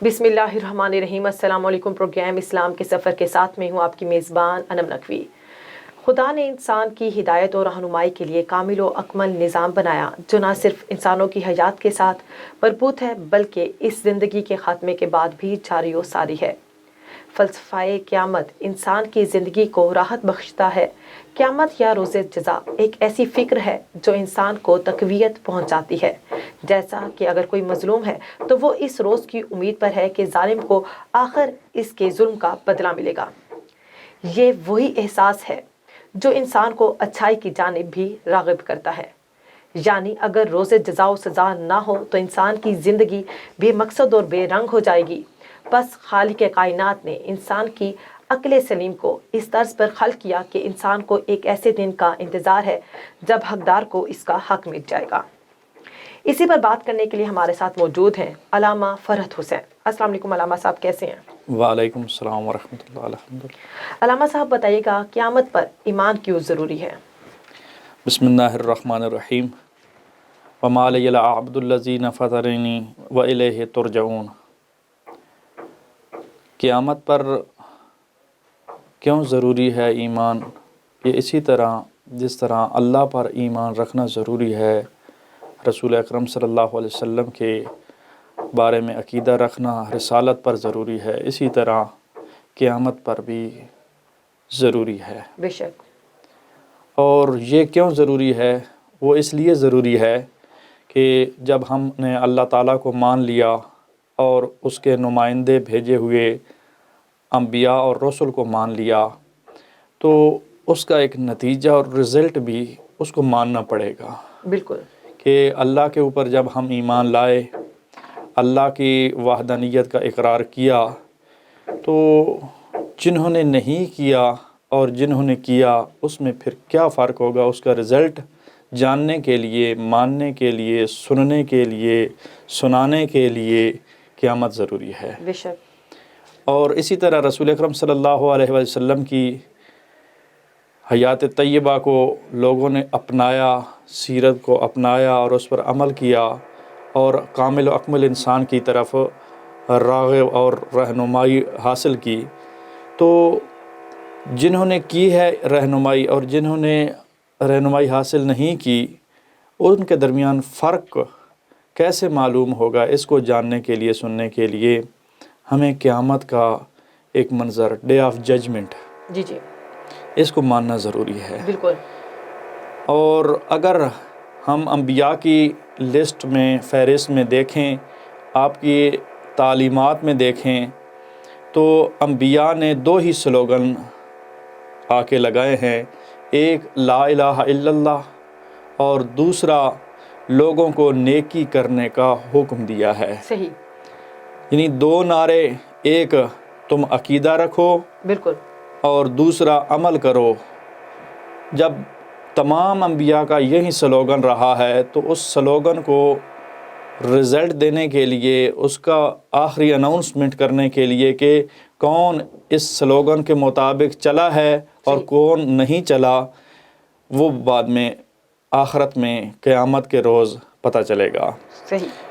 بسم اللہ الرحمن الرحیم۔ السلام علیکم۔ پروگرام اسلام کے سفر کے ساتھ میں ہوں آپ کی میزبان انم نقوی۔ خدا نے انسان کی ہدایت اور رہنمائی کے لیے کامل و اکمل نظام بنایا جو نہ صرف انسانوں کی حیات کے ساتھ مربوط ہے بلکہ اس زندگی کے خاتمے کے بعد بھی جاری و ساری ہے۔ فلسفہ قیامت انسان کی زندگی کو راحت بخشتا ہے۔ قیامت یا روز جزا ایک ایسی فکر ہے جو انسان کو تقویت پہنچاتی ہے، جیسا کہ اگر کوئی مظلوم ہے تو وہ اس روز کی امید پر ہے کہ ظالم کو آخر اس کے ظلم کا بدلہ ملے گا۔ یہ وہی احساس ہے جو انسان کو اچھائی کی جانب بھی راغب کرتا ہے۔ یعنی اگر روز جزا و سزا نہ ہو تو انسان کی زندگی بے مقصد اور بے رنگ ہو جائے گی۔ بس خالق کائنات نے انسان کی عقل سلیم کو اس طرز پر خلق کیا کہ انسان کو ایک ایسے دن کا انتظار ہے جب حقدار کو اس کا حق مل جائے گا۔ اسی پر بات کرنے کے لیے ہمارے ساتھ موجود ہیں علامہ فرحت حسین۔ السلام علیکم علامہ صاحب، کیسے ہیں؟ وعلیکم السلام ورحمۃ اللہ۔ الحمدللہ۔ علامہ صاحب بتائیے گا قیامت پر ایمان کیوں ضروری ہے؟ بسم اللہ الرحمن الرحیم۔ وما لی الا عبد الذین فطرنی والیہ ترجعون۔ قیامت پر کیوں ضروری ہے ایمان؟ یہ اسی طرح جس طرح اللہ پر ایمان رکھنا ضروری ہے، رسول اکرم صلی اللہ علیہ وسلم کے بارے میں عقیدہ رکھنا رسالت پر ضروری ہے، اسی طرح قیامت پر بھی ضروری ہے۔ بے شک۔ اور یہ کیوں ضروری ہے؟ وہ اس لیے ضروری ہے کہ جب ہم نے اللہ تعالیٰ کو مان لیا اور اس کے نمائندے بھیجے ہوئے انبیاء اور رسل کو مان لیا تو اس کا ایک نتیجہ اور رزلٹ بھی اس کو ماننا پڑے گا۔ بالکل۔ کہ اللہ کے اوپر جب ہم ایمان لائے، اللہ کی وحدانیت کا اقرار کیا، تو جنہوں نے نہیں کیا اور جنہوں نے کیا اس میں پھر کیا فرق ہوگا، اس کا رزلٹ جاننے کے لیے، ماننے کے لیے، سننے کے لیے، سنانے کے لیے قیامت ضروری ہے۔ بے شک۔ اور اسی طرح رسول اکرم صلی اللہ علیہ وسلم کی حیات طیبہ کو لوگوں نے اپنایا، سیرت کو اپنایا اور اس پر عمل کیا اور کامل و اکمل انسان کی طرف راغب اور رہنمائی حاصل کی، تو جنہوں نے کی ہے رہنمائی اور جنہوں نے رہنمائی حاصل نہیں کی، ان کے درمیان فرق کیسے معلوم ہوگا؟ اس کو جاننے کے لیے، سننے کے لیے ہمیں قیامت کا ایک منظر، ڈے آف ججمنٹ، جی جی، اس کو ماننا ضروری ہے۔ بالکل۔ اور اگر ہم انبیاء کی لسٹ میں، فہرست میں دیکھیں، آپ کی تعلیمات میں دیکھیں، تو انبیاء نے دو ہی سلوگن آ کے لگائے ہیں، ایک لا الہ الا اللہ اور دوسرا لوگوں کو نیکی کرنے کا حکم دیا ہے۔ صحیح۔ یعنی دو نعرے، ایک تم عقیدہ رکھو بالکل۔ اور دوسرا عمل کرو۔ جب تمام انبیاء کا یہی سلوگن رہا ہے تو اس سلوگن کو رزلٹ دینے کے لیے، اس کا آخری اناؤنسمنٹ کرنے کے لیے کہ کون اس سلوگن کے مطابق چلا ہے اور کون نہیں چلا، وہ بعد میں آخرت میں قیامت کے روز پتہ چلے گا۔ صحیح۔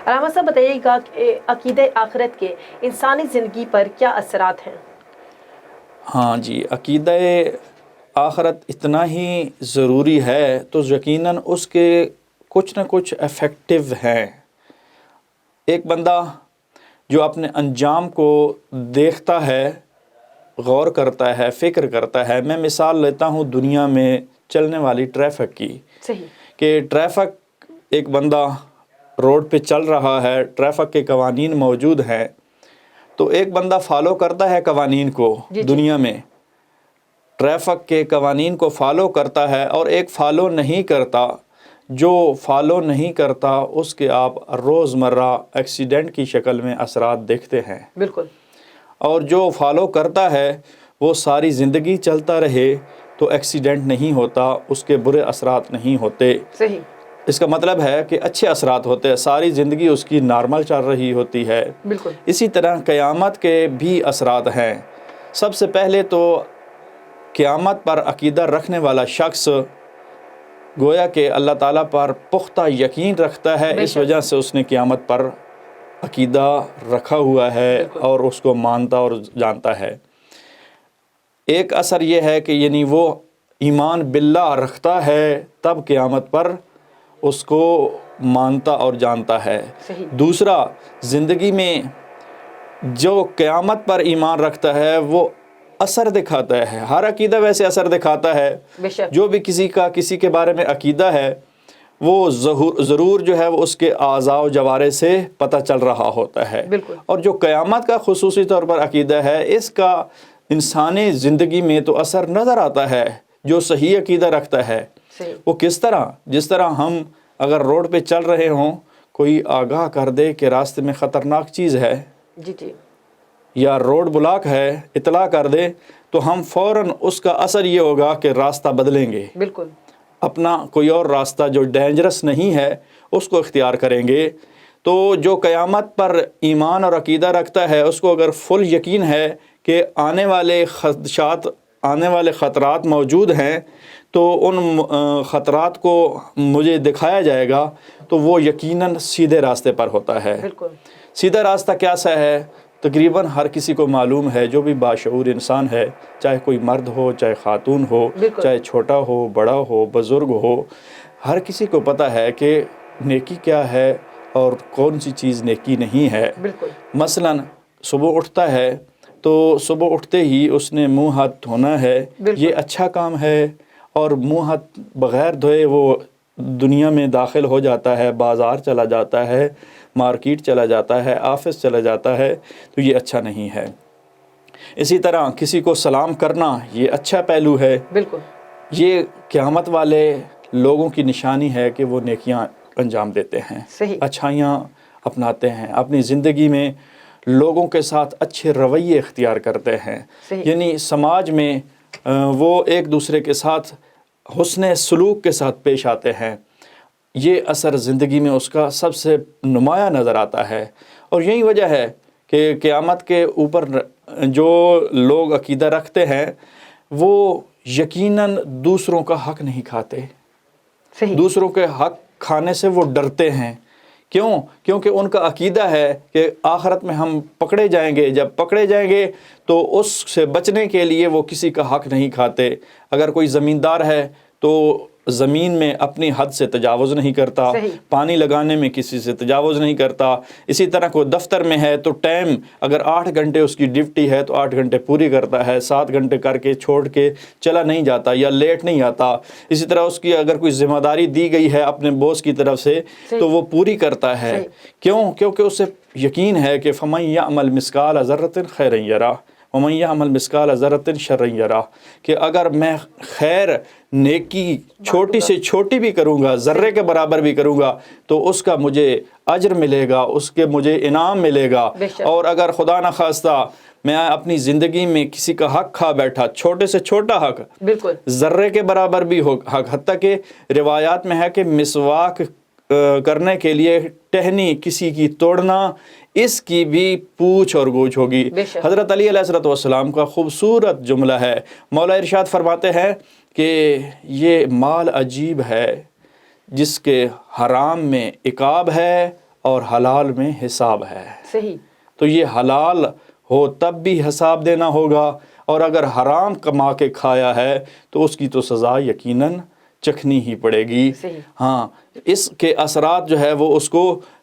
علامہ صاحب بتائیے گا کہ عقیدہ آخرت کے انسانی زندگی پر کیا اثرات ہیں؟ ہاں جی، عقیدہ آخرت اتنا ہی ضروری ہے تو یقیناً اس کے کچھ نہ کچھ افیکٹو ہیں۔ ایک بندہ جو اپنے انجام کو دیکھتا ہے، غور کرتا ہے، فکر کرتا ہے، میں مثال لیتا ہوں دنیا میں چلنے والی ٹریفک کی۔ صحیح۔ کہ ٹریفک، ایک بندہ روڈ پہ چل رہا ہے، ٹریفک کے قوانین موجود ہیں، تو ایک بندہ فالو کرتا ہے قوانین کو، دنیا میں ٹریفک کے قوانین کو فالو کرتا ہے، اور ایک فالو نہیں کرتا۔ جو فالو نہیں کرتا اس کے آپ روزمرہ ایکسیڈنٹ کی شکل میں اثرات دیکھتے ہیں۔ بالکل۔ اور جو فالو کرتا ہے وہ ساری زندگی چلتا رہے تو ایکسیڈنٹ نہیں ہوتا، اس کے برے اثرات نہیں ہوتے۔ صحیح۔ اس کا مطلب ہے کہ اچھے اثرات ہوتے ہیں، ساری زندگی اس کی نارمل چل رہی ہوتی ہے۔ بالکل۔ اسی طرح قیامت کے بھی اثرات ہیں۔ سب سے پہلے تو قیامت پر عقیدہ رکھنے والا شخص گویا کہ اللہ تعالیٰ پر پختہ یقین رکھتا ہے، اس وجہ سے اس نے قیامت پر عقیدہ رکھا ہوا ہے اور اس کو مانتا اور جانتا ہے۔ ایک اثر یہ ہے کہ یعنی وہ ایمان باللہ رکھتا ہے تب قیامت پر اس کو مانتا اور جانتا ہے۔ صحیح۔ دوسرا، زندگی میں جو قیامت پر ایمان رکھتا ہے وہ اثر دکھاتا ہے۔ ہر عقیدہ ویسے اثر دکھاتا ہے۔ بے شک۔ جو بھی کسی کے بارے میں عقیدہ ہے وہ ضرور جو ہے وہ اس کے اعضاء و جوارح سے پتہ چل رہا ہوتا ہے۔ بالکل۔ اور جو قیامت کا خصوصی طور پر عقیدہ ہے اس کا انسانی زندگی میں تو اثر نظر آتا ہے۔ جو صحیح عقیدہ رکھتا ہے صحیح۔ وہ کس طرح، جس طرح ہم اگر روڈ پہ چل رہے ہوں، کوئی آگاہ کر دے کہ راستے میں خطرناک چیز ہے جی جی، یا روڈ بلاک ہے، اطلاع کر دے، تو ہم فوراً اس کا اثر یہ ہوگا کہ راستہ بدلیں گے، بالکل، اپنا کوئی اور راستہ جو ڈینجرس نہیں ہے اس کو اختیار کریں گے۔ تو جو قیامت پر ایمان اور عقیدہ رکھتا ہے اس کو اگر فل یقین ہے کہ آنے والے خدشات، آنے والے خطرات موجود ہیں تو ان خطرات کو مجھے دکھایا جائے گا، تو وہ یقیناً سیدھے راستے پر ہوتا ہے۔ بالکل، سیدھا راستہ کیسا ہے؟ تقریباً ہر کسی کو معلوم ہے، جو بھی باشعور انسان ہے، چاہے کوئی مرد ہو، چاہے خاتون ہو، بالکل، چاہے چھوٹا ہو، بڑا ہو، بزرگ ہو، ہر کسی کو پتہ ہے کہ نیکی کیا ہے اور کون سی چیز نیکی نہیں ہے۔ بالکل، مثلاً صبح اٹھتا ہے تو صبح اٹھتے ہی اس نے منہ ہاتھ دھونا ہے، بالکل، یہ اچھا کام ہے، اور منہ ہاتھ بغیر دھوئے وہ دنیا میں داخل ہو جاتا ہے، بازار چلا جاتا ہے، مارکیٹ چلا جاتا ہے، آفس چلا جاتا ہے، تو یہ اچھا نہیں ہے۔ اسی طرح کسی کو سلام کرنا یہ اچھا پہلو ہے۔ بالکل، یہ قیامت والے لوگوں کی نشانی ہے کہ وہ نیکیاں انجام دیتے ہیں، صحیح، اچھائیاں اپناتے ہیں، اپنی زندگی میں لوگوں کے ساتھ اچھے رویے اختیار کرتے ہیں، صحیح، یعنی سماج میں وہ ایک دوسرے کے ساتھ حسن سلوک کے ساتھ پیش آتے ہیں۔ یہ اثر زندگی میں اس کا سب سے نمایاں نظر آتا ہے، اور یہی وجہ ہے کہ قیامت کے اوپر جو لوگ عقیدہ رکھتے ہیں وہ یقیناً دوسروں کا حق نہیں کھاتے، صحیح، دوسروں کے حق کھانے سے وہ ڈرتے ہیں۔ کیوں؟ کیونکہ ان کا عقیدہ ہے کہ آخرت میں ہم پکڑے جائیں گے، جب پکڑے جائیں گے تو اس سے بچنے کے لیے وہ کسی کا حق نہیں کھاتے۔ اگر کوئی زمیندار ہے تو زمین میں اپنی حد سے تجاوز نہیں کرتا، صحیح، پانی لگانے میں کسی سے تجاوز نہیں کرتا۔ اسی طرح کوئی دفتر میں ہے تو ٹائم اگر 8 گھنٹے اس کی ڈیوٹی ہے تو 8 گھنٹے پوری کرتا ہے، 7 گھنٹے کر کے چھوڑ کے چلا نہیں جاتا یا لیٹ نہیں آتا۔ اسی طرح اس کی اگر کوئی ذمہ داری دی گئی ہے اپنے باس کی طرف سے تو وہ پوری کرتا ہے۔ کیوں؟ کیونکہ اسے یقین ہے کہ فَمَن يَعْمَلْ مِثْقَالَ ذَرَّةٍ خَيْرًا يَرَهُ وَمَن يَعْمَلْ مِثْقَالَ ذَرَّةٍ شَرًّا يَرَهُ، کہ اگر میں خیر نیکی چھوٹی سے چھوٹی بھی کروں گا، ذرے کے برابر بھی کروں گا، تو اس کا مجھے اجر ملے گا، اس کے مجھے انعام ملے گا۔ اور اگر خدا نخواستہ میں اپنی زندگی میں کسی کا حق کھا بیٹھا، چھوٹے سے چھوٹا حق، بالکل، ذرے کے برابر بھی ہو حق، حتیٰ کہ روایات میں ہے کہ مسواک کرنے کے لیے ٹہنی کسی کی توڑنا، اس کی بھی پوچھ اور گوچھ ہوگی۔ حضرت علی علیہ السلام کا خوبصورت جملہ ہے، مولا ارشاد فرماتے ہیں کہ یہ مال عجیب ہے جس کے حرام میں عقاب ہے اور حلال میں حساب ہے۔ صحیح، تو یہ حلال ہو تب بھی حساب دینا ہوگا، اور اگر حرام کما کے کھایا ہے تو اس کی تو سزا یقیناً چکھنی ہی پڑے گی۔ صحیح، ہاں، اس کے اثرات جو ہے وہ اس کو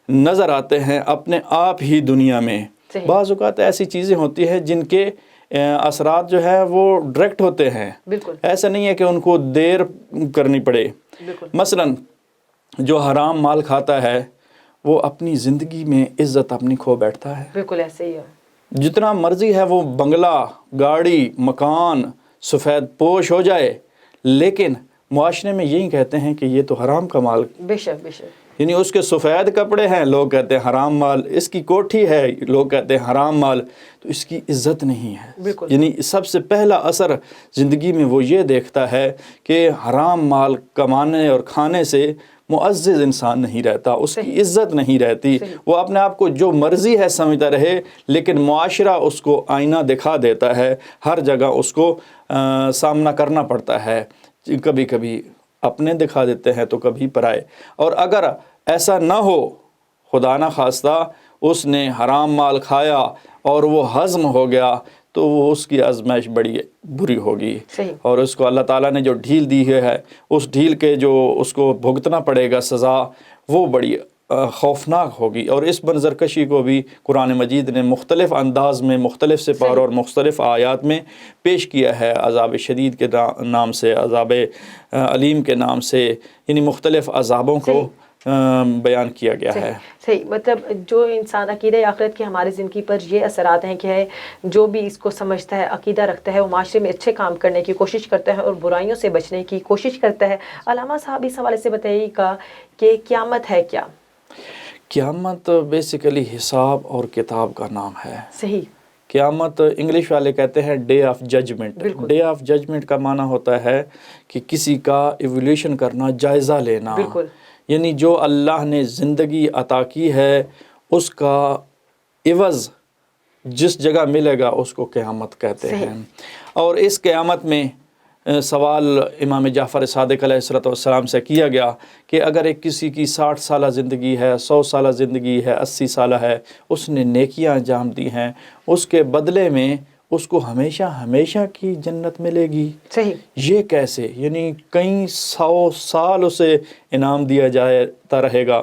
نظر آتے ہیں اپنے آپ ہی دنیا میں۔ صحیح، بعض اوقات ایسی چیزیں ہوتی ہیں جن کے اثرات جو ہے وہ ڈائریکٹ ہوتے ہیں، بالکل، ایسا نہیں ہے کہ ان کو دیر کرنی پڑے۔ بالکل، مثلاً جو حرام مال کھاتا ہے وہ اپنی زندگی میں عزت اپنی کھو بیٹھتا ہے۔ بالکل ایسے ہی ہے، جتنا مرضی ہے وہ بنگلہ، گاڑی، مکان سفید پوش ہو جائے، لیکن معاشرے میں یہی کہتے ہیں کہ یہ تو حرام کا مال، بے شک، بے شک، یعنی اس کے سفید کپڑے ہیں، لوگ کہتے ہیں حرام مال، اس کی کوٹھی ہے، لوگ کہتے ہیں حرام مال، تو اس کی عزت نہیں ہے۔ بالکل، یعنی سب سے پہلا اثر زندگی میں وہ یہ دیکھتا ہے کہ حرام مال کمانے اور کھانے سے معزز انسان نہیں رہتا، اس کی عزت نہیں رہتی، وہ اپنے آپ کو جو مرضی ہے سمجھتا رہے، لیکن معاشرہ اس کو آئینہ دکھا دیتا ہے، ہر جگہ اس کو سامنا کرنا پڑتا ہے، کبھی کبھی اپنے دکھا دیتے ہیں تو کبھی پرائے۔ اور اگر ایسا نہ ہو، خدا نہ خواستہ اس نے حرام مال کھایا اور وہ ہضم ہو گیا تو وہ اس کی آزمائش بڑی بری ہوگی. صحیح. اور اس کو اللہ تعالیٰ نے جو ڈھیل دی ہے اس ڈھیل کے جو اس کو بھگتنا پڑے گا سزا وہ بڑی خوفناک ہوگی. اور اس منظر کشی کو بھی قرآن مجید نے مختلف انداز میں مختلف سپاروں اور مختلف آیات میں پیش کیا ہے. عذاب شدید کے نام سے، عذاب علیم کے نام سے، یعنی مختلف عذابوں کو بیان کیا گیا ہے. صحیح. مطلب جو انسان عقیدہ آخرت کے ہماری زندگی پر یہ اثرات ہیں کہ جو بھی اس کو سمجھتا ہے، عقیدہ رکھتا ہے، وہ معاشرے میں اچھے کام کرنے کی کوشش کرتا ہے اور برائیوں سے بچنے کی کوشش کرتا ہے. علامہ صاحب اس حوالے سے بتائیے گا کہ قیامت ہے کیا؟ قیامت بیسیکلی حساب اور کتاب کا نام ہے. صحیح. قیامت انگلش والے کہتے ہیں day of judgment. Day of judgment کا معنی ہوتا ہے کہ کسی کا ایولیوشن کرنا، جائزہ لینا. بالکل. یعنی جو اللہ نے زندگی عطا کی ہے اس کا عوض جس جگہ ملے گا اس کو قیامت کہتے ہیں. اور اس قیامت میں سوال امام جعفر صادق علیہ السلام سے کیا گیا کہ اگر ایک کسی کی 60 سالہ زندگی ہے، 100 سالہ زندگی ہے، 80 سالہ ہے، اس نے نیکیاں انجام دی ہیں، اس کے بدلے میں اس کو ہمیشہ ہمیشہ کی جنت ملے گی. صحیح. یہ کیسے؟ یعنی کئی 100 سال اسے انعام دیا جاتا رہے گا،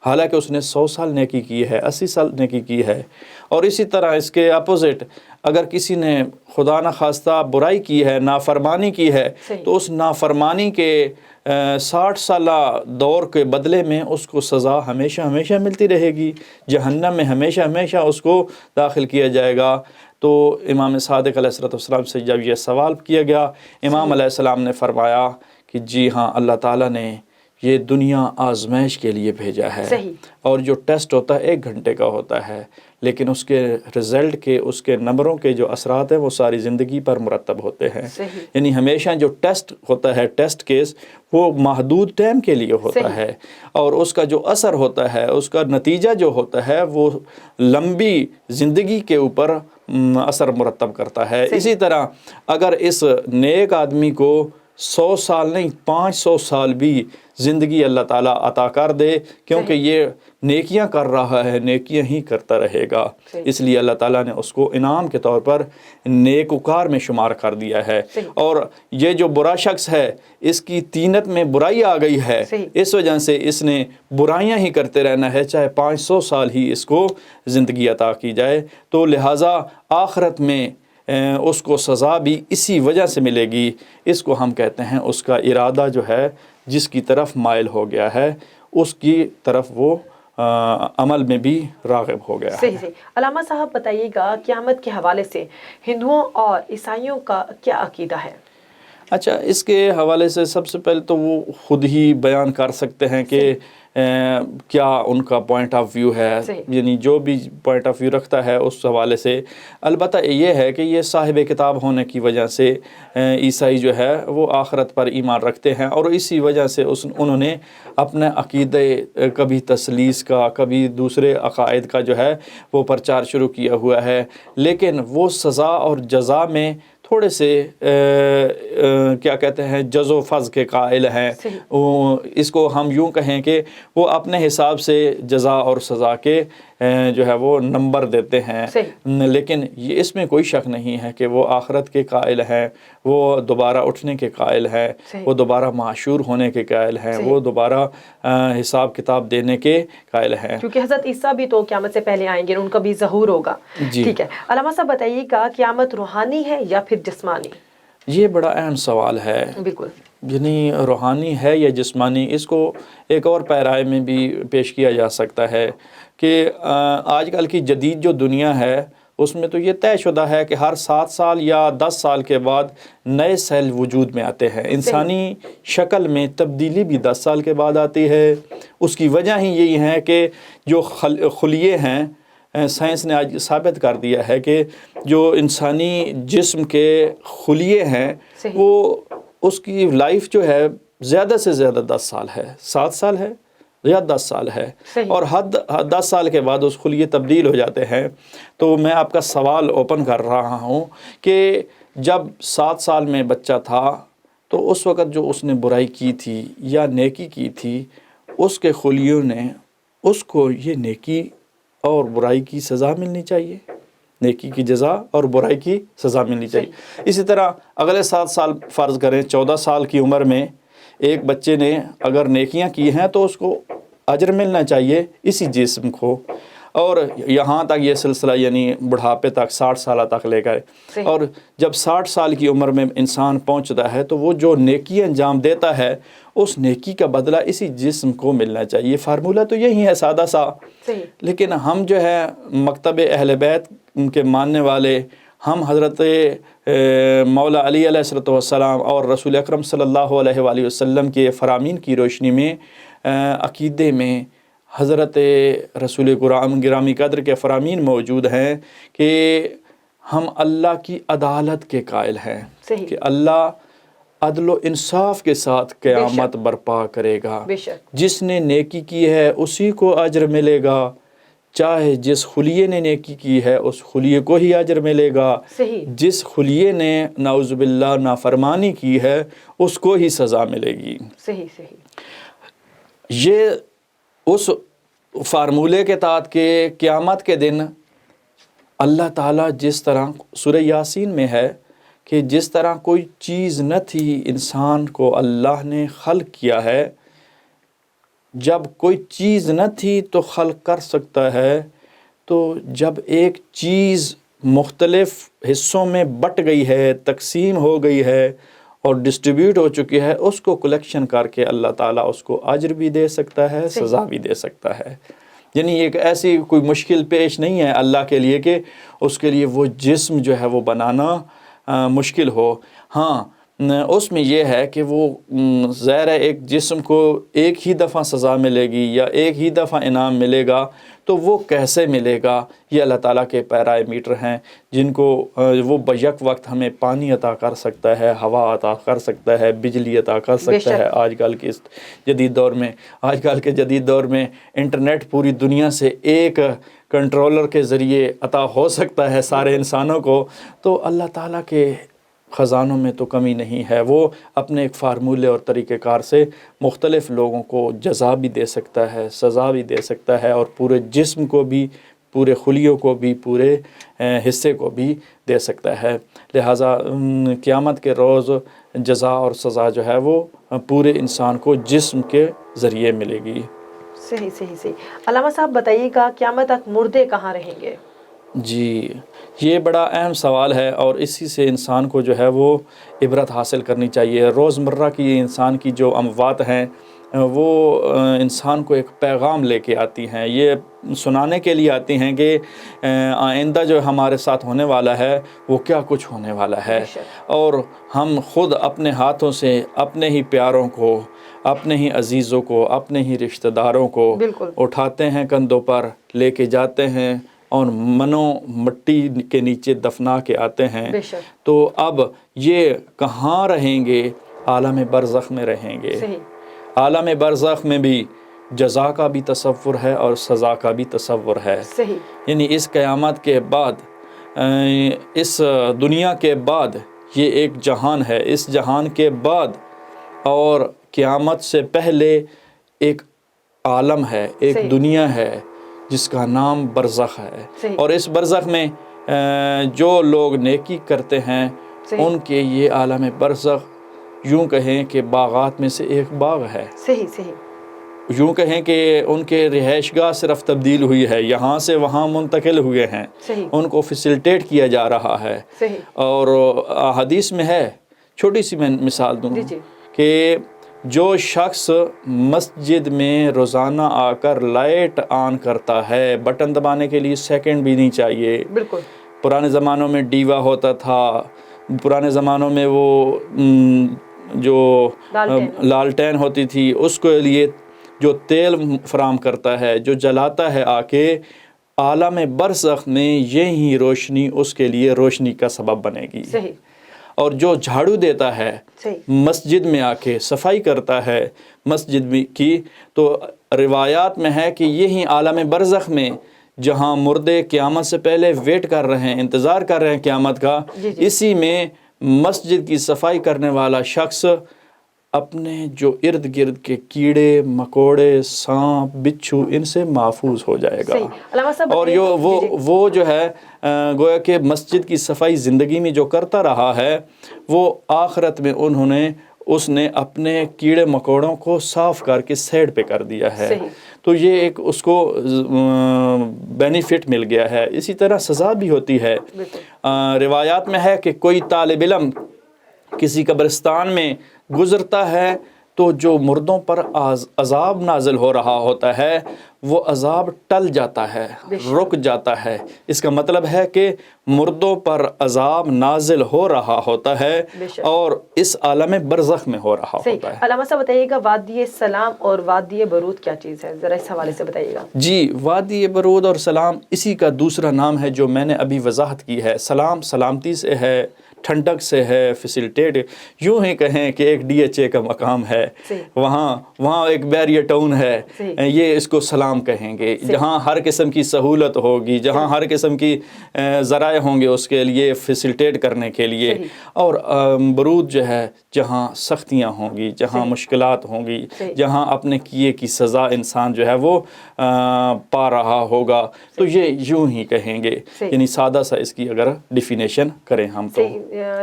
حالانکہ اس نے 100 سال نیکی کی ہے، 80 سال نیکی کی ہے. اور اسی طرح اس کے اپوزٹ اگر کسی نے خدا نخواستہ برائی کی ہے، نافرمانی کی ہے، تو اس نافرمانی کے 60 سالہ دور کے بدلے میں اس کو سزا ہمیشہ ہمیشہ ملتی رہے گی، جہنم میں ہمیشہ ہمیشہ اس کو داخل کیا جائے گا. تو امام صادق علیہ السلام سے جب یہ سوال کیا گیا، امام علیہ السلام نے فرمایا کہ جی ہاں، اللہ تعالیٰ نے یہ دنیا آزمائش کے لیے بھیجا ہے. اور جو ٹیسٹ ہوتا ہے 1 گھنٹے کا ہوتا ہے، لیکن اس کے رزلٹ کے، اس کے نمبروں کے جو اثرات ہیں وہ ساری زندگی پر مرتب ہوتے ہیں. یعنی ہمیشہ جو ٹیسٹ ہوتا ہے، ٹیسٹ کیس، وہ محدود ٹائم کے لیے ہوتا ہے، اور اس کا جو اثر ہوتا ہے، اس کا نتیجہ جو ہوتا ہے وہ لمبی زندگی کے اوپر اثر مرتب کرتا ہے. اسی طرح اگر اس نیک آدمی کو 100 سال نہیں 500 سال بھی زندگی اللہ تعالیٰ عطا کر دے، کیونکہ یہ نیکیاں کر رہا ہے، نیکیاں ہی کرتا رہے گا، اس لیے اللہ تعالیٰ نے اس کو انعام کے طور پر نیکوکار میں شمار کر دیا ہے. اور یہ جو برا شخص ہے، اس کی طینت میں برائی آ گئی ہے، اس وجہ سے اس نے برائیاں ہی کرتے رہنا ہے، چاہے 500 سال ہی اس کو زندگی عطا کی جائے. تو لہٰذا آخرت میں اس کو سزا بھی اسی وجہ سے ملے گی. اس کو ہم کہتے ہیں اس کا ارادہ جو ہے جس کی طرف مائل ہو گیا ہے، اس کی طرف وہ عمل میں بھی راغب ہو گیا. صحیح. علامہ صاحب بتائیے گا قیامت کے حوالے سے ہندوؤں اور عیسائیوں کا کیا عقیدہ ہے؟ اچھا، اس کے حوالے سے سب سے پہلے تو وہ خود ہی بیان کر سکتے ہیں کہ کیا ان کا پوائنٹ آف ویو ہے، یعنی جو بھی پوائنٹ آف ویو رکھتا ہے اس حوالے سے. البتہ یہ ہے کہ یہ صاحب کتاب ہونے کی وجہ سے عیسائی جو ہے وہ آخرت پر ایمان رکھتے ہیں، اور اسی وجہ سے انہوں نے اپنے عقیدے کبھی تثلیث کا، کبھی دوسرے عقائد کا جو ہے وہ پرچار شروع کیا ہوا ہے. لیکن وہ سزا اور جزا میں تھوڑے سے کیا کہتے ہیں جز و فض کے قائل ہیں. اس کو ہم یوں کہیں کہ وہ اپنے حساب سے جزا اور سزا کے جو ہے وہ نمبر دیتے ہیں. لیکن یہ اس میں کوئی شک نہیں ہے کہ وہ آخرت کے قائل ہیں، وہ دوبارہ اٹھنے کے قائل ہیں، وہ دوبارہ معشور ہونے کے قائل ہیں، وہ دوبارہ حساب کتاب دینے کے قائل ہیں. کیونکہ حضرت عیسیٰ بھی تو قیامت سے پہلے آئیں گے، ان کا بھی ظہور ہوگا. ٹھیک ہے. علامہ صاحب بتائیے گا قیامت روحانی ہے یا پھر جسمانی؟ یہ بڑا اہم سوال ہے. بالکل. یعنی روحانی ہے یا جسمانی، اس کو ایک اور پیرائے میں بھی پیش کیا جا سکتا ہے کہ آج کل کی جدید جو دنیا ہے اس میں تو یہ طے شدہ ہے کہ ہر 7 سال یا 10 سال کے بعد نئے سیل وجود میں آتے ہیں. انسانی شکل میں تبدیلی بھی 10 سال کے بعد آتی ہے. اس کی وجہ ہی یہی ہے کہ جو خلیے ہیں، سائنس نے آج ثابت کر دیا ہے کہ جو انسانی جسم کے خلیے ہیں وہ اس کی لائف جو ہے زیادہ سے زیادہ 10 سال ہے، 7 سال ہے یا 10 سال ہے، اور حد 10 سال کے بعد اس خلیے تبدیل ہو جاتے ہیں. تو میں آپ کا سوال اوپن کر رہا ہوں کہ جب 7 سال میں بچہ تھا تو اس وقت جو اس نے برائی کی تھی یا نیکی کی تھی، اس کے خلیوں نے اس کو یہ نیکی اور برائی کی سزا ملنی چاہیے، نیکی کی جزا اور برائی کی سزا ملنی چاہیے۔ اسی طرح اگلے 7 سال فرض کریں 14 سال کی عمر میں ایک بچے نے اگر نیکیاں کی ہیں تو اس کو اجر ملنا چاہیے اسی جسم کو، اور یہاں تک یہ سلسلہ یعنی بڑھاپے تک 60 سالہ تک لے گئے۔ اور جب 60 سال کی عمر میں انسان پہنچتا ہے تو وہ جو نیکی انجام دیتا ہے اس نیکی کا بدلہ اسی جسم کو ملنا چاہیے۔ فارمولہ تو یہی ہے سادہ سا، لیکن ہم جو ہے مکتب اہل بیت کے ماننے والے، ہم حضرت مولا علی علیہ السلام اور رسول اکرم صلی اللہ علیہ وآلہ وسلم کے فرامین کی روشنی میں عقیدے میں حضرت رسول گرامی قدر کے فرامین موجود ہیں کہ ہم اللہ کی عدالت کے قائل ہیں کہ اللہ عدل و انصاف کے ساتھ قیامت برپا کرے گا۔ جس نے نیکی کی ہے اسی کو اجر ملے گا، چاہے جس خلیے نے نیکی کی ہے اس خلیے کو ہی اجر ملے گا، جس خلیے نے نعوذ باللہ نافرمانی کی ہے اس کو ہی سزا ملے گی۔ یہ اس فارمولے کے تحت کہ قیامت کے دن اللہ تعالیٰ جس طرح سورہ یاسین میں ہے کہ جس طرح کوئی چیز نہ تھی انسان کو اللہ نے خلق کیا ہے، جب کوئی چیز نہ تھی تو خلق کر سکتا ہے، تو جب ایک چیز مختلف حصوں میں بٹ گئی ہے، تقسیم ہو گئی ہے اور ڈسٹریبیوٹ ہو چکی ہے، اس کو کلیکشن کر کے اللہ تعالیٰ اس کو اجر بھی دے سکتا ہے، سزا بھی دے سکتا ہے۔ یعنی ایک ایسی کوئی مشکل پیش نہیں ہے اللہ کے لیے کہ اس کے لیے وہ جسم جو ہے وہ بنانا مشکل ہو۔ ہاں اس میں یہ ہے کہ وہ ظاہر ہے ایک جسم کو ایک ہی دفعہ سزا ملے گی یا ایک ہی دفعہ انعام ملے گا، تو وہ کیسے ملے گا؟ یہ اللہ تعالیٰ کے پیرامیٹر ہیں جن کو وہ بیک وقت ہمیں پانی عطا کر سکتا ہے، ہوا عطا کر سکتا ہے، بجلی عطا کر سکتا ہے۔ آج کل کے جدید دور میں انٹرنیٹ پوری دنیا سے ایک کنٹرولر کے ذریعے عطا ہو سکتا ہے سارے انسانوں کو، تو اللہ تعالیٰ کے خزانوں میں تو کمی نہیں ہے۔ وہ اپنے ایک فارمولے اور طریقہ کار سے مختلف لوگوں کو جزا بھی دے سکتا ہے، سزا بھی دے سکتا ہے، اور پورے جسم کو بھی، پورے خلیوں کو بھی، پورے حصے کو بھی دے سکتا ہے۔ لہٰذا قیامت کے روز جزا اور سزا جو ہے وہ پورے انسان کو جسم کے ذریعے ملے گی۔ صحیح۔ علامہ صاحب بتائیے گا قیامت تک مردے کہاں رہیں گے؟ جی یہ بڑا اہم سوال ہے، اور اسی سے انسان کو جو ہے وہ عبرت حاصل کرنی چاہیے۔ روزمرہ کی انسان کی جو اموات ہیں وہ انسان کو ایک پیغام لے کے آتی ہیں، یہ سنانے کے لیے آتی ہیں کہ آئندہ جو ہمارے ساتھ ہونے والا ہے وہ کیا کچھ ہونے والا ہے، اور ہم خود اپنے ہاتھوں سے اپنے ہی پیاروں کو، اپنے ہی عزیزوں کو، اپنے ہی رشتہ داروں کو اٹھاتے ہیں کندھوں پر، لے کے جاتے ہیں اور مٹی کے نیچے دفنا کے آتے ہیں۔ تو اب یہ کہاں رہیں گے؟ عالم برزخ میں رہیں گے۔ عالم برزخ میں بھی جزا کا بھی تصور ہے اور سزا کا بھی تصور ہے۔ یعنی اس قیامت کے بعد، اس دنیا کے بعد یہ ایک جہان ہے، اس جہان کے بعد اور قیامت سے پہلے ایک عالم ہے، ایک دنیا ہے جس کا نام برزخ ہے، اور اس برزخ میں جو لوگ نیکی کرتے ہیں ان کے یہ عالم برزخ یوں کہیں کہ باغات میں سے ایک باغ ہے۔ یوں کہیں کہ ان کے رہائش گاہ صرف تبدیل ہوئی ہے، یہاں سے وہاں منتقل ہوئے ہیں، ان کو فیسلٹیٹ کیا جا رہا ہے۔ اور حدیث میں ہے، چھوٹی سی میں مثال دوں کہ جو شخص مسجد میں روزانہ آ کر لائٹ آن کرتا ہے، بٹن دبانے کے لیے سیکنڈ بھی نہیں چاہیے۔ پرانے زمانوں میں ڈیوا ہوتا تھا، پرانے زمانوں میں وہ جو لالٹین ہوتی تھی، اس کے لیے جو تیل فراہم کرتا ہے، جو جلاتا ہے آ کے، عالم برزخ میں یہی روشنی اس کے لیے روشنی کا سبب بنے گی۔ اور جو جھاڑو دیتا ہے مسجد میں آ کے، صفائی کرتا ہے مسجد کی، تو روایات میں ہے کہ یہی عالم برزخ میں جہاں مردے قیامت سے پہلے ویٹ کر رہے ہیں، انتظار کر رہے ہیں قیامت کا، اسی میں مسجد کی صفائی کرنے والا شخص اپنے جو ارد گرد کے کیڑے مکوڑے سانپ بچھو ان سے محفوظ ہو جائے گا. علامہ صاحب اور وہ جو ہے گویا کہ مسجد کی صفائی زندگی میں جو کرتا رہا ہے وہ آخرت میں اس نے اپنے کیڑے مکوڑوں کو صاف کر کے سائڈ پہ کر دیا ہے. تو یہ ایک اس کو بینیفٹ مل گیا ہے. اسی طرح سزا بھی ہوتی ہے. روایات میں ہے کہ کوئی طالب علم کسی قبرستان میں گزرتا ہے تو جو مردوں پر عذاب نازل ہو رہا ہوتا ہے وہ عذاب ٹل جاتا ہے، رک جاتا ہے. اس کا مطلب ہے کہ مردوں پر عذاب نازل ہو رہا ہوتا ہے اور اس عالم برزخ میں ہو رہا ہوتا ہے. علامہ صاحب بتائیے گا وادی سلام اور وادی برود کیا چیز ہے، ذرا اس حوالے سے بتائیے گا. جی، وادی برود اور سلام اسی کا دوسرا نام ہے جو میں نے ابھی وضاحت کی ہے. سلام سلامتی سے ہے، ٹھنڈک سے ہے، فیسیلیٹیٹ، یوں ہی کہیں کہ ایک ڈی ایچ اے کا مقام ہے، وہاں ایک بیریئر ٹاؤن ہے، یہ اس کو سلام کہیں گے. جہاں ہر قسم کی سہولت ہوگی، جہاں ہر قسم کی ذرائع ہوں گے اس کے لیے فیسیلیٹیٹ کرنے کے لیے. اور برود جو ہے جہاں سختیاں ہوں گی، جہاں مشکلات ہوں گی، جہاں اپنے کیے کی سزا انسان جو ہے وہ پا رہا ہوگا، تو یہ یوں ہی کہیں گے. یعنی سادہ سا اس کی اگر ڈیفینیشن کریں ہم تو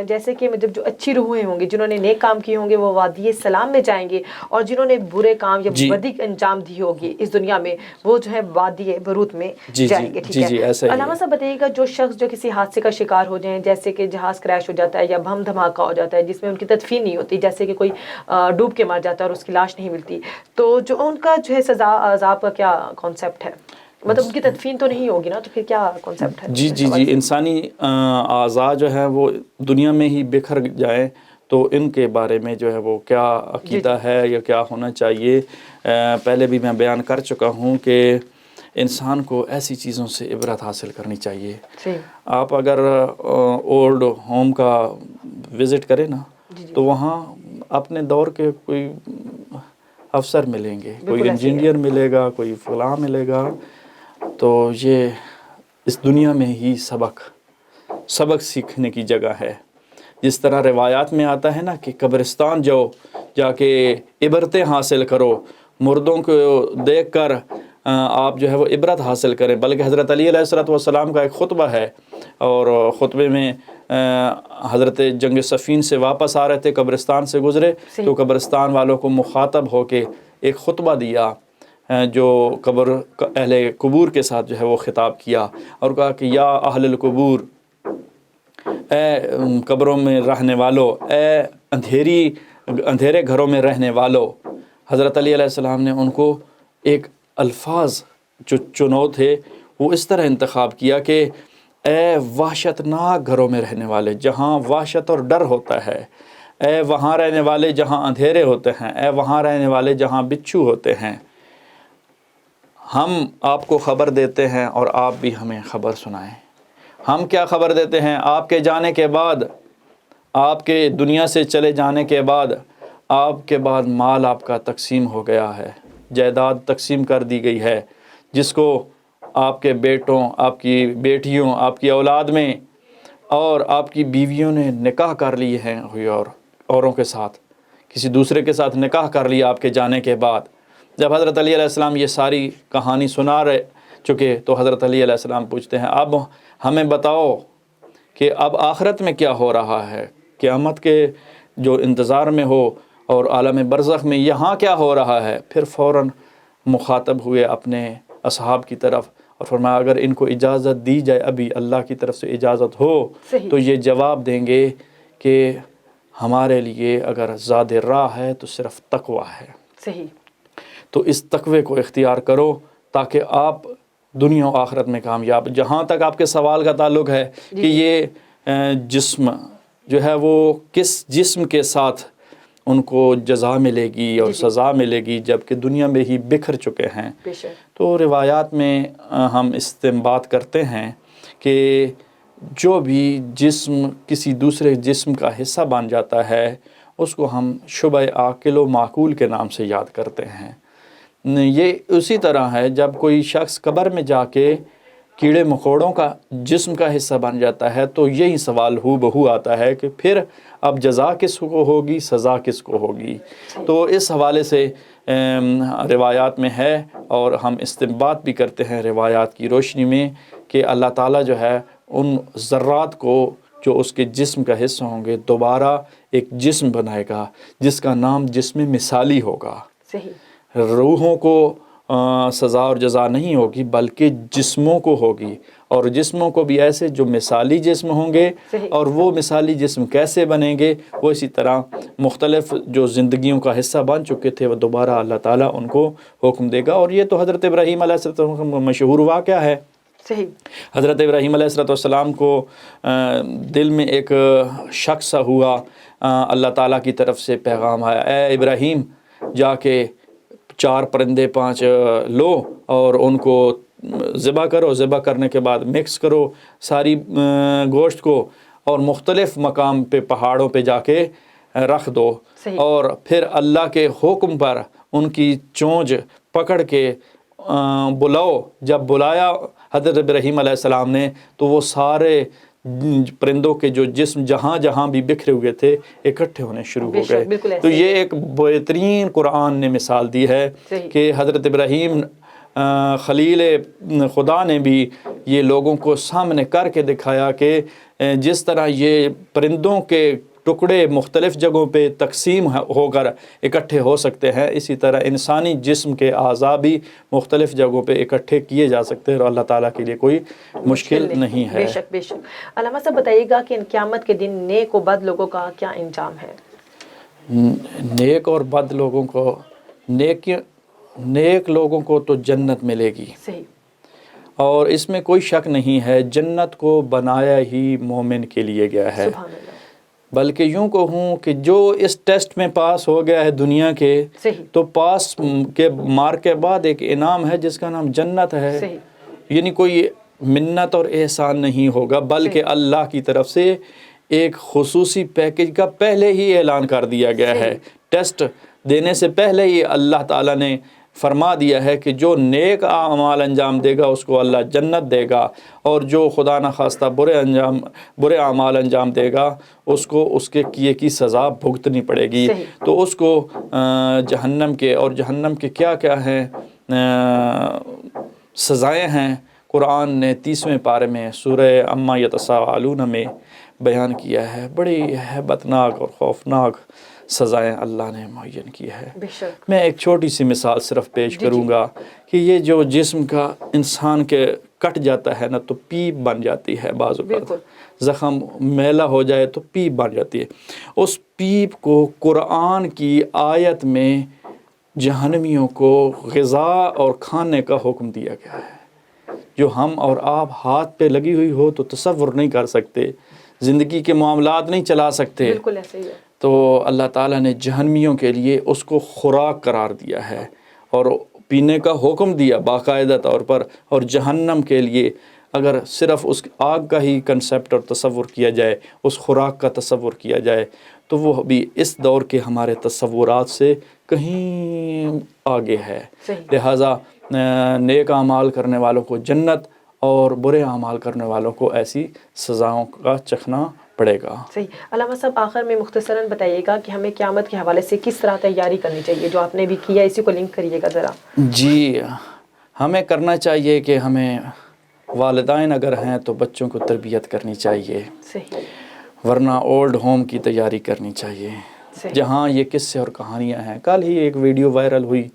جیسے کہ مطلب جو اچھی روحیں ہوں گی، جنہوں نے نیک کام کیے ہوں گے وہ وادی سلام میں جائیں گے، اور جنہوں نے برے کام یا بدی انجام دی ہوگی اس دنیا میں وہ جو ہے وادی برود میں جائیں گے. ٹھیک ہے. علامہ صاحب بتائیے گا جو شخص جو کسی حادثے کا شکار ہو جائیں، جیسے کہ جہاز کریش ہو جاتا ہے یا بم دھماکہ ہو جاتا ہے جس میں ان کی تدفین نہیں ہوتی، جیسے کہ کوئی ڈوب کے مر جاتا ہے اور اس کی لاش نہیں ملتی، تو جو ان کا جو ہے سزا عذاب کا کیا کانسیپٹ ہے؟ مطلب ان کی تدفین تو نہیں ہوگی نا، تو پھر کیا کانسیپٹ ہے؟ جی انسانی اعضاء جو ہے وہ دنیا میں ہی بکھر جائیں تو ان کے بارے میں جو ہے وہ کیا عقیدہ ہے یا کیا ہونا چاہیے. پہلے بھی میں بیان کر چکا ہوں کہ انسان کو ایسی چیزوں سے عبرت حاصل کرنی چاہیے. آپ اگر اولڈ ہوم کا وزٹ کریں نا تو وہاں اپنے دور کے کوئی افسر ملیں گے، کوئی انجینئر ملے گا، کوئی فلاں ملے گا. تو یہ اس دنیا میں ہی سبق سیکھنے کی جگہ ہے. جس طرح روایات میں آتا ہے نا کہ قبرستان جاؤ، جا کے عبرتیں حاصل کرو، مردوں کو دیکھ کر آپ جو ہے وہ عبرت حاصل کریں. بلکہ حضرت علی علیہ السلام کا ایک خطبہ ہے، اور خطبے میں حضرت جنگ صفین سے واپس آ رہے تھے، قبرستان سے گزرے تو قبرستان والوں کو مخاطب ہو کے ایک خطبہ دیا جو اہل قبور کے ساتھ جو ہے وہ خطاب کیا، اور کہا کہ یا اہل القبور، اے قبروں میں رہنے والوں، اے اندھیرے گھروں میں رہنے والوں. حضرت علی علیہ السلام نے ان کو ایک الفاظ جو چنو تھے وہ اس طرح انتخاب کیا کہ اے وحشت ناک گھروں میں رہنے والے جہاں وحشت اور ڈر ہوتا ہے، اے وہاں رہنے والے جہاں اندھیرے ہوتے ہیں، اے وہاں رہنے والے جہاں بچھو ہوتے ہیں، ہم آپ کو خبر دیتے ہیں اور آپ بھی ہمیں خبر سنائیں. ہم کیا خبر دیتے ہیں؟ آپ کے جانے کے بعد، آپ کے دنیا سے چلے جانے کے بعد، آپ کے بعد مال آپ کا تقسیم ہو گیا ہے، جائیداد تقسیم کر دی گئی ہے، جس کو آپ کے بیٹوں، آپ کی بیٹیوں، آپ کی اولاد میں اور آپ کی بیویوں نے نکاح کر لیے ہیں، اور اوروں کے ساتھ کسی دوسرے کے ساتھ نکاح کر لیا آپ کے جانے کے بعد. جب حضرت علی علیہ السلام یہ ساری کہانی سنا رہے چکے تو حضرت علی علیہ السلام پوچھتے ہیں اب ہمیں بتاؤ کہ اب آخرت میں کیا ہو رہا ہے، قیامت کے جو انتظار میں ہو اور عالم برزخ میں یہاں کیا ہو رہا ہے. پھر فوراً مخاطب ہوئے اپنے اصحاب کی طرف اور فرمایا اگر ان کو اجازت دی جائے، ابھی اللہ کی طرف سے اجازت ہو تو یہ جواب دیں گے کہ ہمارے لیے اگر زاد راہ ہے تو صرف تقویٰ ہے. صحیح. تو اس تقوی کو اختیار کرو تاکہ آپ دنیا و آخرت میں کامیاب. جہاں تک آپ کے سوال کا تعلق ہے کہ یہ جسم جو ہے وہ کس جسم کے ساتھ ان کو جزا ملے گی اور سزا ملے گی جبکہ دنیا میں ہی بکھر چکے ہیں، تو روایات میں ہم استنباط کرتے ہیں کہ جو بھی جسم کسی دوسرے جسم کا حصہ بن جاتا ہے اس کو ہم شبہ عاقل و معقول کے نام سے یاد کرتے ہیں. یہ اسی طرح ہے جب کوئی شخص قبر میں جا کے کیڑے مکوڑوں کا جسم کا حصہ بن جاتا ہے، تو یہی سوال ہو بہو آتا ہے کہ پھر اب جزا کس کو ہوگی، سزا کس کو ہوگی؟ تو اس حوالے سے روایات میں ہے، اور ہم استنباط بھی کرتے ہیں روایات کی روشنی میں کہ اللہ تعالیٰ جو ہے ان ذرات کو جو اس کے جسم کا حصہ ہوں گے دوبارہ ایک جسم بنائے گا جس کا نام جسم مثالی ہوگا۔ صحیح۔ روحوں کو سزا اور جزا نہیں ہوگی بلکہ جسموں کو ہوگی، اور جسموں کو بھی ایسے جو مثالی جسم ہوں گے، اور وہ مثالی جسم کیسے بنیں گے؟ وہ اسی طرح مختلف جو زندگیوں کا حصہ بن چکے تھے وہ دوبارہ اللہ تعالیٰ ان کو حکم دے گا، اور یہ تو حضرت ابراہیم علیہ السلام کا مشہور واقعہ ہے۔ صحیح۔ حضرت ابراہیم علیہ السلام کو دل میں ایک شک سا ہوا، اللہ تعالیٰ کی طرف سے پیغام آیا، اے ابراہیم جا کے 4 پرندے 5 لو اور ان کو ذبح کرو، ذبح کرنے کے بعد مکس کرو ساری گوشت کو، اور مختلف مقام پہ پہاڑوں پہ جا کے رکھ دو، اور پھر اللہ کے حکم پر ان کی چونچ پکڑ کے بلاؤ۔ جب بلایا حضرت ابراہیم علیہ السلام نے تو وہ سارے پرندوں کے جو جسم جہاں جہاں بھی بکھرے ہوئے تھے اکٹھے ہونے شروع ہو گئے۔ تو یہ ایک بہترین قرآن نے مثال دی ہے کہ حضرت ابراہیم خلیل خدا نے بھی یہ لوگوں کو سامنے کر کے دکھایا کہ جس طرح یہ پرندوں کے ٹکڑے مختلف جگہوں پہ تقسیم ہو کر اکٹھے ہو سکتے ہیں، اسی طرح انسانی جسم کے اعضاء بھی مختلف جگہوں پہ اکٹھے کیے جا سکتے ہیں، اور اللہ تعالیٰ کے لیے کوئی مشکل نہیں ہے۔ بے شک بے شک۔ علامہ صاحب بتائیے گا کہ قیامت کے دن نیک و بد لوگوں کا کیا انجام ہے؟ نیک اور بد لوگوں کو، نیک لوگوں کو تو جنت ملے گی، صحیح، اور اس میں کوئی شک نہیں ہے، جنت کو بنایا ہی مومن کے لیے گیا ہے۔ سبحان اللہ۔ بلکہ یوں کہوں کہ جو اس ٹیسٹ میں پاس ہو گیا ہے دنیا کے، تو پاس کے مارک کے بعد ایک انعام ہے جس کا نام جنت ہے۔ یعنی کوئی منت اور احسان نہیں ہوگا، بلکہ اللہ کی طرف سے ایک خصوصی پیکج کا پہلے ہی اعلان کر دیا گیا ہے۔ ٹیسٹ دینے سے پہلے ہی اللہ تعالیٰ نے فرما دیا ہے کہ جو نیک اعمال انجام دے گا اس کو اللہ جنت دے گا، اور جو خدا نخواستہ برے اعمال انجام دے گا اس کو اس کے کیے کی سزا بھگتنی پڑے گی۔ تو اس کو جہنم کے، اور جہنم کے کیا کیا ہیں سزائیں ہیں، قرآن نے 30ویں پارے میں سورہ عما یتساءلون میں بیان کیا ہے۔ بڑی ہیبتناک اور خوفناک سزائیں اللہ نے معین کی ہے۔ میں ایک چھوٹی سی مثال صرف پیش کروں گا کہ یہ جو جسم کا انسان کے کٹ جاتا ہے نا تو پیپ بن جاتی ہے، بعض اوقات زخم میلا ہو جائے تو پیپ بن جاتی ہے، اس پیپ کو قرآن کی آیت میں جہنمیوں کو غذا اور کھانے کا حکم دیا گیا ہے، جو ہم اور آپ ہاتھ پہ لگی ہوئی ہو تو تصور نہیں کر سکتے، زندگی کے معاملات نہیں چلا سکتے۔ بالکل ایسے ہی ہے۔ تو اللہ تعالیٰ نے جہنمیوں کے لیے اس کو خوراک قرار دیا ہے اور پینے کا حکم دیا باقاعدہ طور پر، اور جہنم کے لیے اگر صرف اس آگ کا ہی کنسیپٹ اور تصور کیا جائے، اس خوراک کا تصور کیا جائے تو وہ بھی اس دور کے ہمارے تصورات سے کہیں آگے ہے۔ لہٰذا نیک اعمال کرنے والوں کو جنت اور برے اعمال کرنے والوں کو ایسی سزاؤں کا چکھنا پڑے گا۔ صحیح۔ علامہ صاحب آخر میں مختصراً بتائیے گا کہ ہمیں قیامت کے حوالے سے کس طرح تیاری کرنی چاہیے، جو آپ نے بھی کیا اسی کو لنک کریے گا ذرا۔ جی، ہمیں کرنا چاہیے کہ ہمیں والدین اگر ہیں تو بچوں کو تربیت کرنی چاہیے، صحیح، ورنہ اولڈ ہوم کی تیاری کرنی چاہیے، جہاں یہ قصے اور کہانیاں ہیں۔ کل ہی ایک ویڈیو وائرل ہوئی،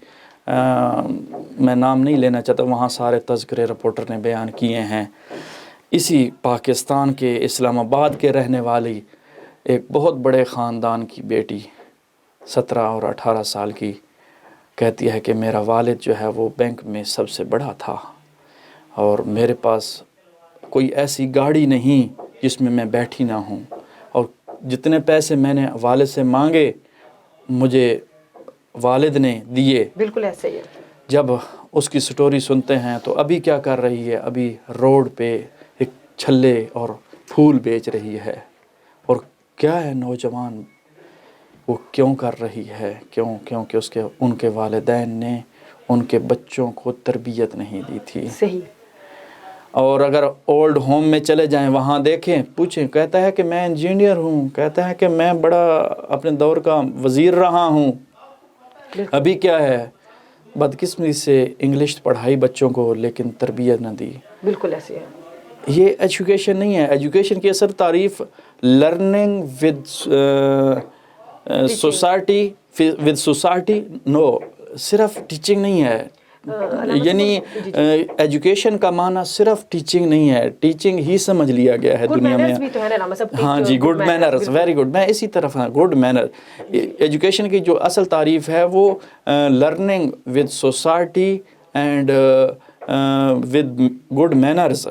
میں نام نہیں لینا چاہتا، وہاں سارے تذکرے رپورٹر نے بیان کیے ہیں۔ اسی پاکستان کے اسلام آباد کے رہنے والی ایک بہت بڑے خاندان کی بیٹی 17 اور 18 سال کی کہتی ہے کہ میرا والد جو ہے وہ بینک میں سب سے بڑا تھا، اور میرے پاس کوئی ایسی گاڑی نہیں جس میں بیٹھی نہ ہوں، اور جتنے پیسے میں نے والد سے مانگے مجھے والد نے دیے۔ بالکل ایسے ہی ہے۔ جب اس کی سٹوری سنتے ہیں تو ابھی کیا کر رہی ہے، ابھی روڈ پہ ایک چھلے اور پھول بیچ رہی ہے، اور کیا ہے نوجوان وہ کیوں کر رہی ہے، کیونکہ ان کے والدین نے ان کے بچوں کو تربیت نہیں دی تھی۔ صحیح۔ اور اگر اولڈ ہوم میں چلے جائیں وہاں دیکھیں پوچھیں، کہتا ہے کہ میں انجینئر ہوں، کہتا ہے کہ میں بڑا اپنے دور کا وزیر رہا ہوں. ابھی کیا ہے، بدقسمتی سے انگلش پڑھائی بچوں کو لیکن تربیت نہ دی. بالکل ایسے ہے. یہ ایجوکیشن نہیں ہے. ایجوکیشن کی اصل تعریف لرننگ ود سوسائٹی نو، صرف ٹیچنگ نہیں ہے. یعنی ایجوکیشن کا معنی صرف ٹیچنگ نہیں ہے. ٹیچنگ ہی سمجھ لیا گیا ہے دنیا میں. ہاں جی، گڈ مینرز، ویری گڈ. میں اسی طرف ہوں، گڈ مینر. ایجوکیشن کی جو اصل تعریف ہے وہ learning with society and with good manners.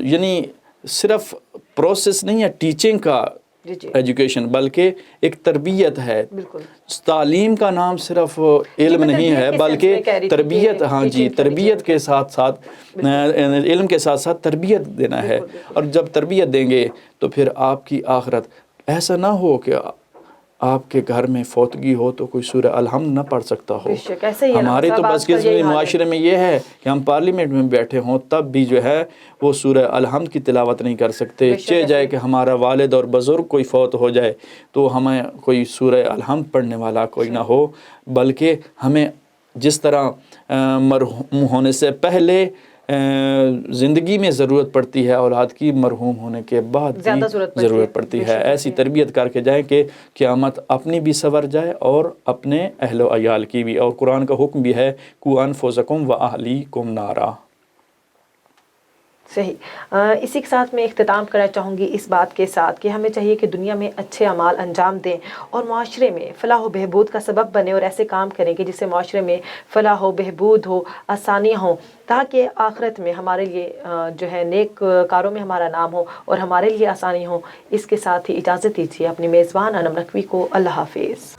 یعنی صرف پروسیس نہیں ہے ٹیچنگ کا ایجوکیشن، بلکہ ایک تربیت ہے. تعلیم کا نام صرف علم نہیں ہے بلکہ تربیت. ہاں جی، تربیت کے ساتھ ساتھ علم کے ساتھ ساتھ تربیت دینا ہے. اور جب تربیت دیں گے تو پھر آپ کی آخرت، ایسا نہ ہو کہ آپ کے گھر میں فوتگی ہو تو کوئی سورہ الحمد نہ پڑھ سکتا ہو. ہمارے تو بس کسی معاشرے میں یہ ہے کہ ہم پارلیمنٹ میں بیٹھے ہوں تب بھی جو ہے وہ سورہ الحمد کی تلاوت نہیں کر سکتے. چاہے جائے کہ ہمارا والد اور بزرگ کوئی فوت ہو جائے تو ہمیں کوئی سورہ الحمد پڑھنے والا کوئی نہ ہو، بلکہ ہمیں جس طرح مرحوم ہونے سے پہلے زندگی میں ضرورت پڑتی ہے اولاد کی، مرحوم ہونے کے بعد بھی ضرورت پڑتی ہے. ایسی تربیت کر کے جائیں کہ قیامت اپنی بھی سنور جائے اور اپنے اہل و عیال کی بھی. اور قرآن کا حکم بھی ہے قُوا أَنفُسَكُمْ وَأَهْلِيكُمْ نَارًا. صحیح. اسی کے ساتھ میں اختتام کرنا چاہوں گی اس بات کے ساتھ کہ ہمیں چاہیے کہ دنیا میں اچھے اعمال انجام دیں اور معاشرے میں فلاح و بہبود کا سبب بنے، اور ایسے کام کریں کہ جس سے معاشرے میں فلاح و بہبود ہو، آسانیاں ہوں، تاکہ آخرت میں ہمارے لیے جو ہے نیک کاروں میں ہمارا نام ہو اور ہمارے لیے آسانی ہو. اس کے ساتھ ہی اجازت دیجیے اپنی میزبان انم نقوی کو. اللہ حافظ.